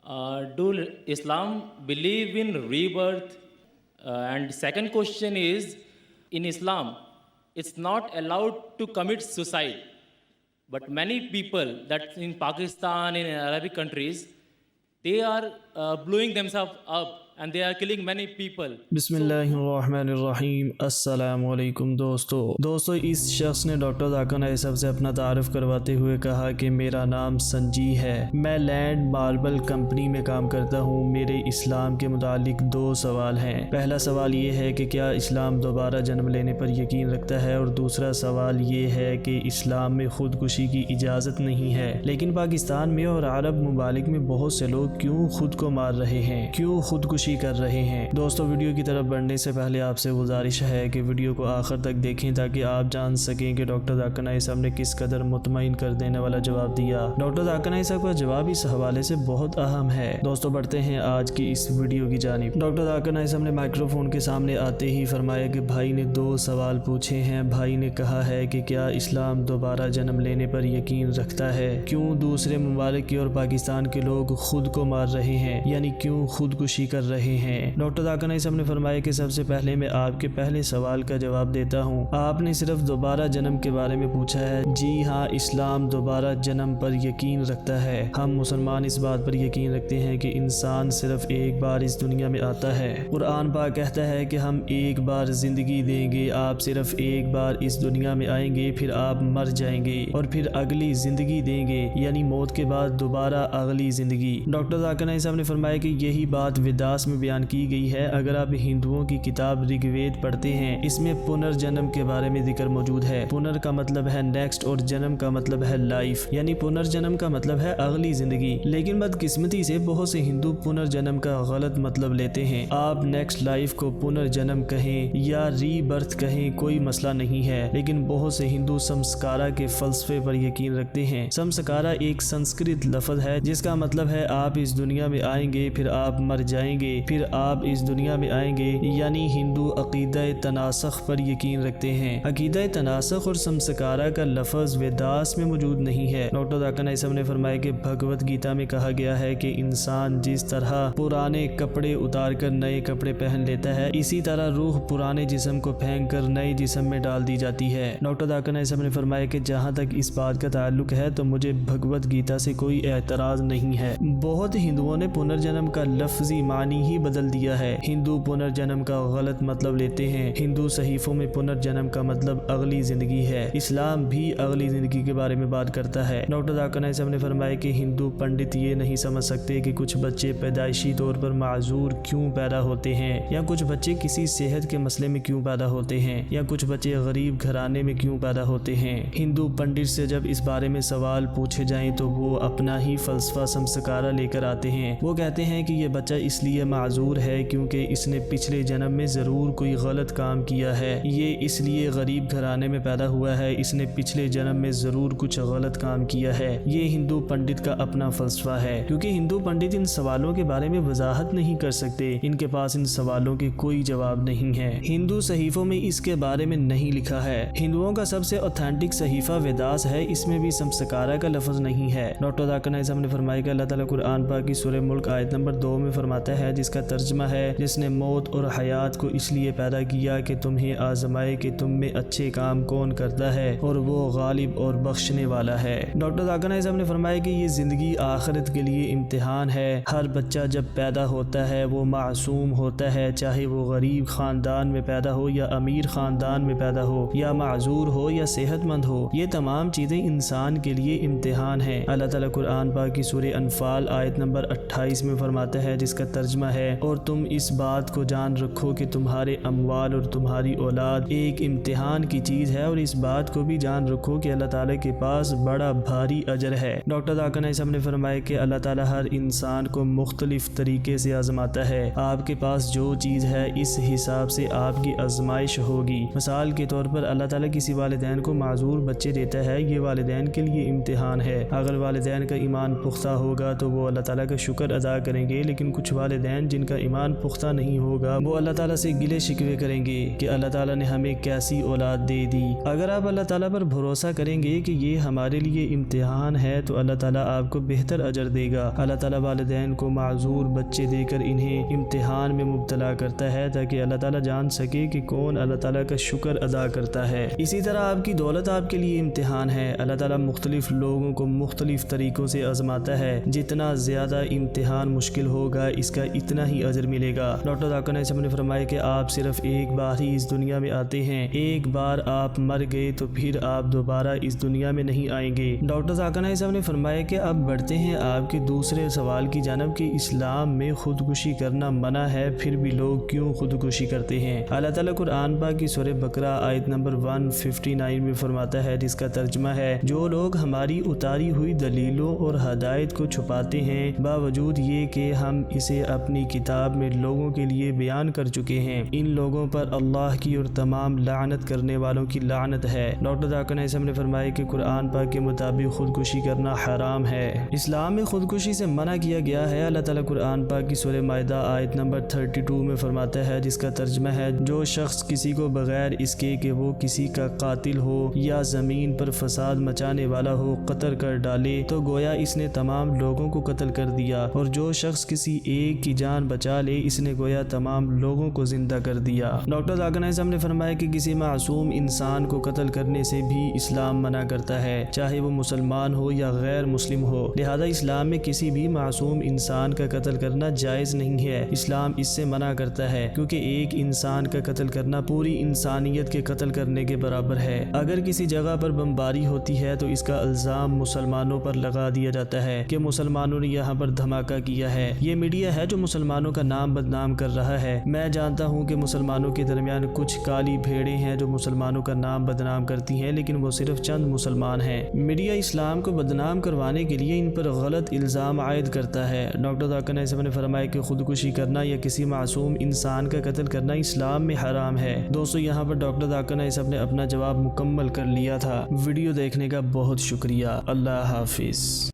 Do Islam believe in rebirth? And second question is, in Islam, it's not allowed to commit suicide. But many people that in Pakistan, in Arabic countries, they are blowing themselves up and they are killing many people. بسم اللہ الرحمن الرحیم۔ السلام علیکم دوستو اس شخص نے doctor Zakir Naik صاحب سے اپنا تعارف کرواتے ہوئے کہا کہ میرا نام سنجی ہے، میں لینڈ ماربل کمپنی میں کام کرتا ہوں۔ میرے اسلام کے متعلق 2 سوال ہیں۔ پہلا سوال یہ ہے کہ کیا اسلام دوبارہ جنم لینے پر یقین رکھتا ہے، اور دوسرا سوال یہ ہے کہ اسلام میں خودکشی کی اجازت نہیں ہے، لیکن پاکستان میں اور عرب ممالک میں بہت سے لوگ کیوں خود کو مار رہے ہیں، کیوں خودکشی کر رہے ہیں۔ دوستو ویڈیو کی طرف بڑھنے سے پہلے آپ سے گزارش ہے کہ ویڈیو کو آخر تک دیکھیں تاکہ آپ جان سکیں کہ ڈاکٹر ذاکر نائک صاحب نے کس قدر مطمئن کر دینے والا جواب دیا۔ ڈاکٹر ذاکر نائک صاحب کا جواب اس حوالے سے بہت اہم ہے۔ دوستو بڑھتے ہیں آج کی اس ویڈیو کی جانب۔ ڈاکٹر ذاکر نائک صاحب نے مائکرو فون کے سامنے آتے ہی فرمایا کہ بھائی نے 2 سوال پوچھے ہیں۔ بھائی نے کہا ہے کہ کیا اسلام دوبارہ جنم لینے پر یقین رکھتا ہے، کیوں دوسرے ممالک کے اور پاکستان کے لوگ خود کو مار رہے ہیں، یعنی کیوں خودکشی کر رہے ہیں۔ ڈاکٹر ذاکر نائک صاحب نے فرمایا کہ سب سے پہلے میں آپ کے پہلے سوال کا جواب دیتا ہوں۔ آپ نے صرف دوبارہ جنم کے بارے میں پوچھا ہے۔ جی ہاں، اسلام دوبارہ جنم پر یقین رکھتا ہے۔ ہم مسلمان اس بات پر یقین رکھتے ہیں کہ انسان صرف ایک بار اس دنیا میں آتا ہے۔ قرآن پاک کہتا ہے کہ ہم ایک بار زندگی دیں گے، آپ صرف ایک بار اس دنیا میں آئیں گے، پھر آپ مر جائیں گے اور پھر اگلی زندگی دیں گے، یعنی موت کے بعد دوبارہ اگلی زندگی۔ ڈاکٹر ذاکر نائک صاحب نے فرمایا کہ یہی بات ویداس میں بیان کی گئی ہے۔ اگر آپ ہندوؤں کی کتاب رگ وید پڑھتے ہیں، اس میں پنرجنم کے بارے میں ذکر موجود ہے۔ پنر کا مطلب ہے نیکسٹ اور جنم کا مطلب ہے لائف، یعنی پنرجنم کا مطلب ہے اگلی زندگی۔ لیکن بدقسمتی سے بہت سے ہندو پنرجنم کا غلط مطلب لیتے ہیں۔ آپ نیکسٹ لائف کو پنرجنم کہیں یا ری برتھ کہیں، کوئی مسئلہ نہیں ہے، لیکن بہت سے ہندو سمسکارا کے فلسفے پر یقین رکھتے ہیں۔ سمسکارا ایک سنسکرت لفظ ہے جس کا مطلب ہے آپ اس دنیا میں آئیں گے، پھر آپ مر جائیں گے، پھر آپ اس دنیا میں آئیں گے، یعنی ہندو عقیدہ تناسخ پر یقین رکھتے ہیں۔ عقیدہ تناسخ اور سمسکارا کا لفظ ویداس میں موجود نہیں ہے۔ ڈاکٹر ذاکر نائک صاحب نے فرمایا کہ بھگوت گیتا میں کہا گیا ہے کہ انسان جس طرح پرانے کپڑے اتار کر نئے کپڑے پہن لیتا ہے، اسی طرح روح پرانے جسم کو پھینک کر نئے جسم میں ڈال دی جاتی ہے۔ ڈاکٹر ذاکر نائک صاحب نے فرمایا کہ جہاں تک اس بات کا تعلق ہے تو مجھے بھگوت گیتا سے کوئی اعتراض نہیں ہے۔ بہت ہندوؤں نے پنرجنم کا لفظی معنی ہی بدل دیا ہے۔ ہندو پنرجنم کا غلط مطلب لیتے ہیں۔ ہندو صحیفوں میں پنرجنم کا مطلب اگلی زندگی ہے۔ اسلام بھی اگلی زندگی کے بارے میں بات کرتا ہے۔ ڈاکٹر ذاکر نائک صاحب نے فرمایا کہ ہندو پنڈت یہ نہیں سمجھ سکتے کہ کچھ بچے پیدائشی طور پر معذور کیوں پیدا ہوتے ہیں، یا کچھ بچے کسی صحت کے مسئلے میں کیوں پیدا ہوتے ہیں، یا کچھ بچے غریب گھرانے میں کیوں پیدا ہوتے ہیں۔ ہندو پنڈت سے جب اس بارے میں سوال پوچھے جائیں تو وہ اپنا ہی فلسفہ سمسکارا لے کر آتے ہیں۔ وہ کہتے ہیں کہ یہ بچہ اس لیے معذور ہے کیونکہ اس نے پچھلے جنم میں ضرور کوئی غلط کام کیا ہے، یہ اس لیے غریب گھرانے میں پیدا ہوا ہے، اس نے پچھلے جنم میں ضرور کچھ غلط کام کیا ہے۔ یہ ہندو پنڈت کا اپنا فلسفہ ہے، کیونکہ ہندو پنڈت ان سوالوں کے بارے میں وضاحت نہیں کر سکتے، ان کے پاس ان سوالوں کے کوئی جواب نہیں ہے۔ ہندو صحیفوں میں اس کے بارے میں نہیں لکھا ہے۔ ہندوؤں کا سب سے اوتھینٹک صحیفہ ویداس ہے، اس میں بھی سمسکارا کا لفظ نہیں ہے۔ ڈاکٹر ذاکر نائک صاحب نے فرمایا کہ اللہ تعالیٰ قرآن پاک کی سورہ ملک آیت نمبر 2 میں فرماتا ہے، جس کا ترجمہ ہے، جس نے موت اور حیات کو اس لیے پیدا کیا کہ تمہیں آزمائے کہ تم میں اچھے کام کون کرتا ہے، اور وہ غالب اور بخشنے والا ہے۔ ڈاکٹر ذاکر نائک صاحب نے فرمایا کہ یہ زندگی آخرت کے لیے امتحان ہے۔ ہر بچہ جب پیدا ہوتا ہے وہ معصوم ہوتا ہے، چاہے وہ غریب خاندان میں پیدا ہو یا امیر خاندان میں پیدا ہو، یا معذور ہو یا صحت مند ہو، یہ تمام چیزیں انسان کے لیے امتحان ہیں۔ اللہ تعالیٰ قرآن پاک کی سورہ انفال آیت نمبر 28 میں فرماتا ہے، جس کا ترجمہ ہے، اور تم اس بات کو جان رکھو کہ تمہارے اموال اور تمہاری اولاد ایک امتحان کی چیز ہے، اور اس بات کو بھی جان رکھو کہ اللہ تعالیٰ کے پاس بڑا بھاری اجر ہے۔ ڈاکٹر ذاکر نائک صاحب نے فرمایا کہ اللہ تعالیٰ ہر انسان کو مختلف طریقے سے آزماتا ہے۔ آپ کے پاس جو چیز ہے اس حساب سے آپ کی آزمائش ہوگی۔ مثال کے طور پر اللہ تعالیٰ کسی والدین کو معذور بچے دیتا ہے، یہ والدین کے لیے امتحان ہے۔ اگر والدین کا ایمان پختہ ہوگا تو وہ اللہ تعالیٰ کا شکر ادا کریں گے، لیکن کچھ والدین والدین جن کا ایمان پختہ نہیں ہوگا وہ اللہ تعالیٰ سے گلے شکوے کریں گے کہ اللہ تعالیٰ نے ہمیں کیسی اولاد دے دی۔ اگر آپ اللہ تعالیٰ پر بھروسہ کریں گے کہ یہ ہمارے لیے امتحان ہے تو اللہ تعالیٰ آپ کو بہتر اجر دے گا۔ اللہ تعالیٰ والدین کو معذور بچے دے کر انہیں امتحان میں مبتلا کرتا ہے تاکہ اللہ تعالیٰ جان سکے کہ کون اللہ تعالیٰ کا شکر ادا کرتا ہے۔ اسی طرح آپ کی دولت آپ کے لیے امتحان ہے۔ اللہ تعالیٰ مختلف لوگوں کو مختلف طریقوں سے آزماتا ہے، جتنا زیادہ امتحان مشکل ہوگا اس کا اتنا ہی اجر ملے گا۔ ڈاکٹر ذاکر نائک صاحب نے فرمایا کہ آپ صرف ایک بار ہی اس دنیا میں آتے ہیں، ایک بار آپ مر گئے تو پھر آپ دوبارہ اس دنیا میں نہیں آئیں گے۔ ڈاکٹر ذاکر نائک صاحب نے فرمایا کہ اب بڑھتے ہیں آپ کے دوسرے سوال کی جانب کہ اسلام میں خودکشی کرنا منع ہے، پھر بھی لوگ کیوں خودکشی کرتے ہیں۔ اللہ تعالیٰ قرآن پاک کی سورہ بقرہ آیت نمبر 159 میں فرماتا ہے، جس کا ترجمہ ہے، جو لوگ ہماری اتاری ہوئی دلیلوں اور ہدایت کو چھپاتے ہیں باوجود یہ کہ ہم اسے اپنی کتاب میں لوگوں کے لیے بیان کر چکے ہیں، ان لوگوں پر اللہ کی اور تمام لعنت کرنے والوں کی لعنت ہے۔ ڈاکٹر ذاکر نائک صاحب نے فرمایا کہ قرآن پاک کے مطابق خودکشی کرنا حرام ہے۔ اسلام میں خودکشی سے منع کیا گیا ہے۔ اللہ تعالیٰ قرآن پاک کی سورہ مائدہ آیت نمبر 32 میں فرماتا ہے، جس کا ترجمہ ہے، جو شخص کسی کو بغیر اس کے کہ وہ کسی کا قاتل ہو یا زمین پر فساد مچانے والا ہو قتل کر ڈالے تو گویا اس نے تمام لوگوں کو قتل کر دیا، اور جو شخص کسی ایک کی جان بچا لے اس نے گویا تمام لوگوں کو زندہ کر دیا۔ ڈاکٹر ذاکر نائک صاحب نے فرمایا کہ کسی معصوم انسان کو قتل کرنے سے بھی اسلام منع کرتا ہے، چاہے وہ مسلمان ہو یا غیر مسلم ہو، لہذا اسلام میں کسی بھی معصوم انسان کا قتل کرنا جائز نہیں ہے۔ اسلام اس سے منع کرتا ہے کیونکہ ایک انسان کا قتل کرنا پوری انسانیت کے قتل کرنے کے برابر ہے۔ اگر کسی جگہ پر بمباری ہوتی ہے تو اس کا الزام مسلمانوں پر لگا دیا جاتا ہے کہ مسلمانوں نے یہاں پر دھماکہ کیا ہے، یہ میڈیا ہے جو مسلمانوں کا نام بدنام کر رہا ہے۔ میں جانتا ہوں کہ مسلمانوں کے درمیان کچھ کالی بھیڑیں ہیں جو مسلمانوں کا نام بدنام کرتی ہیں، لیکن وہ صرف چند مسلمان ہیں۔ میڈیا اسلام کو بدنام کروانے کے لیے ان پر غلط الزام عائد کرتا ہے۔ ڈاکٹر ذاکر نائک صاحب نے فرمایا کہ خودکشی کرنا یا کسی معصوم انسان کا قتل کرنا اسلام میں حرام ہے۔ دوستو یہاں پر ڈاکٹر ذاکر نائک صاحب نے اپنا جواب مکمل کر لیا تھا۔ ویڈیو دیکھنے کا بہت شکریہ۔ اللہ حافظ۔